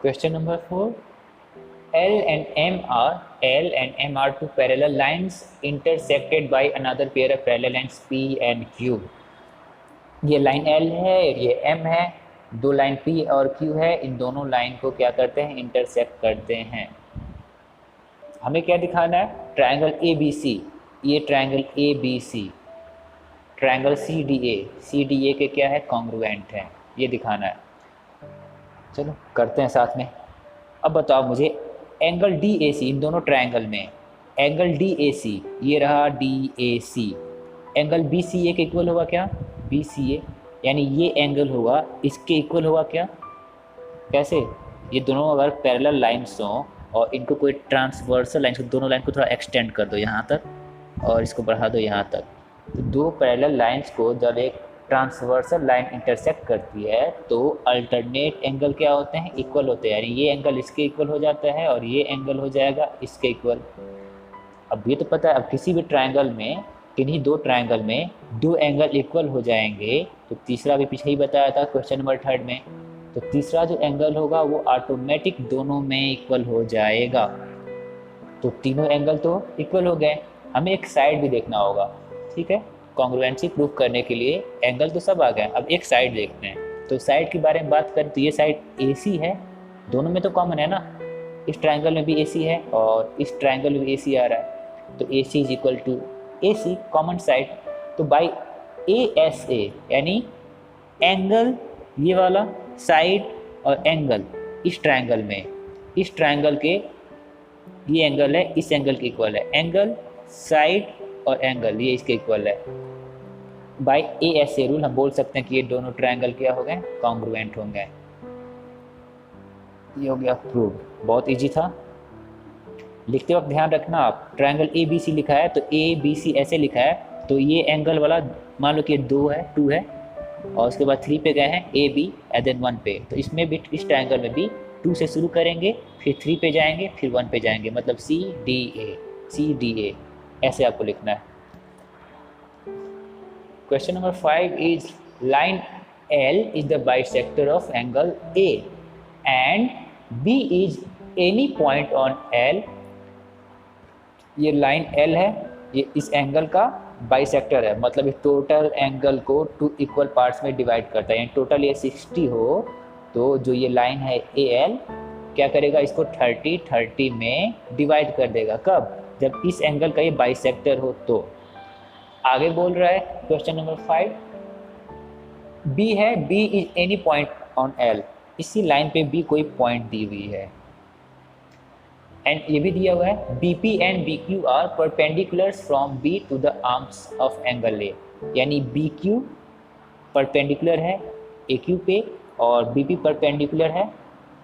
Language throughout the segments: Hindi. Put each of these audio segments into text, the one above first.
Question number 4. L and M are two parallel lines intersected by another pair of parallel lines P and Q. ये लाइन L है, ये M है, दो लाइन P और Q है, इन दोनों लाइन को क्या करते हैं, इंटरसेक्ट करते हैं। हमें क्या दिखाना है, ट्रायंगल ABC, ये ट्रायंगल ABC, ट्रायंगल CDA के क्या है, कॉन्ग्रुएंट है, ये दिखाना है। चलो करते हैं साथ में। अब बताओ मुझे एंगल DAC, इन दोनों ट्रायंगल में एंगल DAC, ये रहा DAC, एंगल BCA के इक्वल होगा क्या, BCA, यानी ये एंगल होगा इसके इक्वल होगा क्या, कैसे, ये दोनों अगर पैरेलल लाइन्स हों और इनको कोई ट्रांसवर्सल लाइन, दोनों लाइन को थोड़ा एक्सटेंड कर दो यहाँ तक और इसको बढ़ा दो यहाँ तक, तो दो पैरेलल लाइन्स को जब एक ट्रांसवर्सल लाइन इंटरसेक्ट करती है तो अल्टरनेट एंगल क्या होते हैं, इक्वल होते हैं, यानी ये एंगल इसके इक्वल हो जाता है और ये एंगल हो जाएगा इसके इक्वल। अब ये तो पता है, अब किसी भी ट्रायंगल में, किन्हीं दो ट्रायंगल में दो एंगल इक्वल हो जाएंगे, तो तीसरा भी पीछे ही बताया था क्वेश्चन नंबर 3 में, तो तीसरा जो एंगल होगा वो ऑटोमेटिक दोनों में इक्वल हो जाएगा। तो तीनों एंगल तो इक्वल हो गए, हमें एक साइड भी देखना होगा, ठीक है, कॉन्ग्रुएंसी प्रूफ करने के लिए एंगल तो सब आ गए, अब एक साइड देखते हैं। तो साइड के बारे में बात करें तो ये साइड AC है, दोनों में तो कॉमन है ना, इस ट्रायंगल में भी AC है और इस ट्रायंगल में भी AC आ रहा है, तो AC is equal to AC, common side. तो बाई ASA यानी एंगल, ये वाला साइड और एंगल इस ट्रायंगल में, इस ट्रायंगल के ये एंगल है इस एंगल के इक्वल है, एंगल साइड और एंगल ये इसके इक्वल है। बाय ASA रूल हम बोल सकते हैं कि ये दोनों ट्रायंगल क्या हो गए, कॉन्ग्रुएंट होंगे। ये हो गया प्रूव, बहुत इजी था। लिखते वक्त ध्यान रखना, आप ट्रायंगल ABC लिखा है तो ABC ऐसे लिखा है, तो ये एंगल वाला मान लो कि 2 है, 2 है और उसके बाद 3 पे गए हैं AB एंड देन 1 पे, तो इसमें भी, इस ट्रायंगल में भी 2 से शुरू करेंगे, फिर 3 पे जाएंगे, फिर 1 पे जाएंगे, मतलब CDA ऐसे आपको लिखना है। Question number 5 is line L is the bisector of angle A and B is any point on L। ये लाइन L है, ये इस एंगल का बाइसेक्टर है, मतलब ये टोटल एंगल को 2 इक्वल पार्ट्स में डिवाइड करता है, यानी टोटल ये 60 हो तो जो ये लाइन है AL क्या करेगा, इसको 30 में डिवाइड कर देगा, कब, जब इस एंगल का ये बाइसेक्टर हो। तो आगे बोल रहा है क्वेश्चन नंबर 5, B है, B is any point on L, इसी लाइन पे B कोई पॉइंट दी हुई है, एंड ये भी दिया हुआ है BP and BQ are perpendiculars from B to the arms of angle A, यानी BQ परपेंडिकुलर है AQ पे और BP परपेंडिकुलर है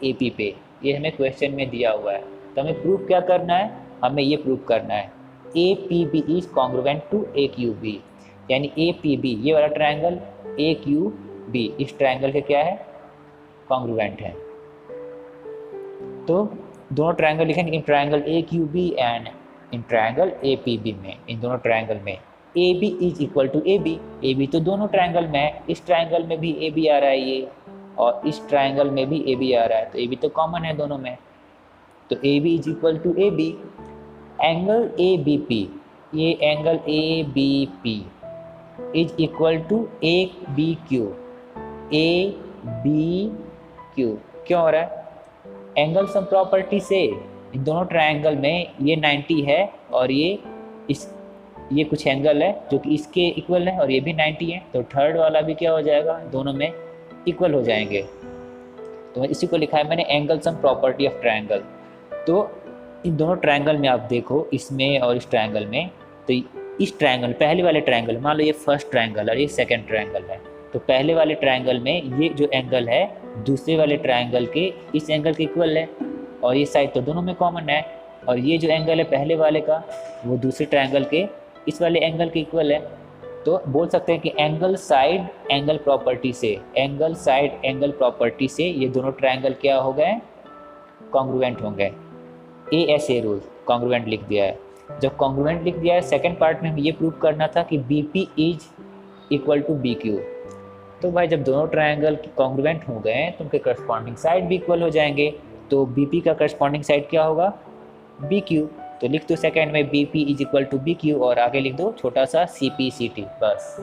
AP पे, ये हमें क्वेश्चन में दिया हुआ है। तो हमें प्रूफ क्या करना है, हमें ये प्रूफ करना है APB is congruent to AQB, यानी APB ये वाला ट्रायंगल AQB इस ट्रायंगल के क्या है, कॉन्ग्रुएंट है। तो दोनों ट्रायंगल लिखेंगे, in triangle AQB and in triangle APB में, इन दोनों ट्रायंगल में AB is equal to AB, AB तो दोनों ट्रायंगल में है, इस ट्रायंगल में भी AB आ रहा है ये और इस ट्रायंगल में भी AB आ रहा है, तो AB तो कॉमन है दोनों में, तो AB is equal to AB। Angle ABP, ये angle ABP is equal to ABQ, ABQ क्यों हो रहा है, एंगल सम प्रॉपर्टी से इन दोनों ट्रायंगल में ये 90 है और ये कुछ एंगल है जो कि इसके इक्वल है और ये भी 90 है, तो थर्ड वाला भी क्या हो जाएगा, दोनों में इक्वल हो जाएंगे। तो इसी को लिखा है मैंने angle sum property of triangle. तो इन दोनों ट्रायंगल में आप देखो, इसमें और इस ट्रायंगल में, तो इस ट्रायंगल, पहले वाले ट्रायंगल, मान लो ये फर्स्ट ट्रायंगल और ये सेकंड ट्रायंगल है, तो पहले वाले ट्रायंगल में ये जो एंगल है दूसरे वाले ट्रायंगल के इस एंगल के इक्वल है और ये साइड तो दोनों में कॉमन है, और ये जो एंगल है पहले वाले का वो दूसरे ट्रायंगल के इस वाले एंगल के इक्वल है। तो बोल सकते हैं कि एंगल साइड एंगल प्रॉपर्टी से, एंगल साइड एंगल प्रॉपर्टी से ये दोनों ट्रायंगल क्या हो गए, कॉन्ग्रुएंट होंगे। ASA रूल कॉन्ग्रुएंट लिख दिया है। जब कॉन्ग्रुएंट लिख दिया है, सेकंड पार्ट में हमें ये प्रूव करना था कि BP is equal to BQ। तो भाई जब दोनों ट्रायंगल कॉन्ग्रुएंट हो गए तो उनके करस्पॉन्डिंग साइड भी इक्वल हो जाएंगे। तो बी पी का करस्पॉन्डिंग साइड क्या होगा, बी क्यू। तो लिख दो सेकेंड में B P is equal to B Q और आगे लिख दो छोटा सा सी पी सी टी, बस।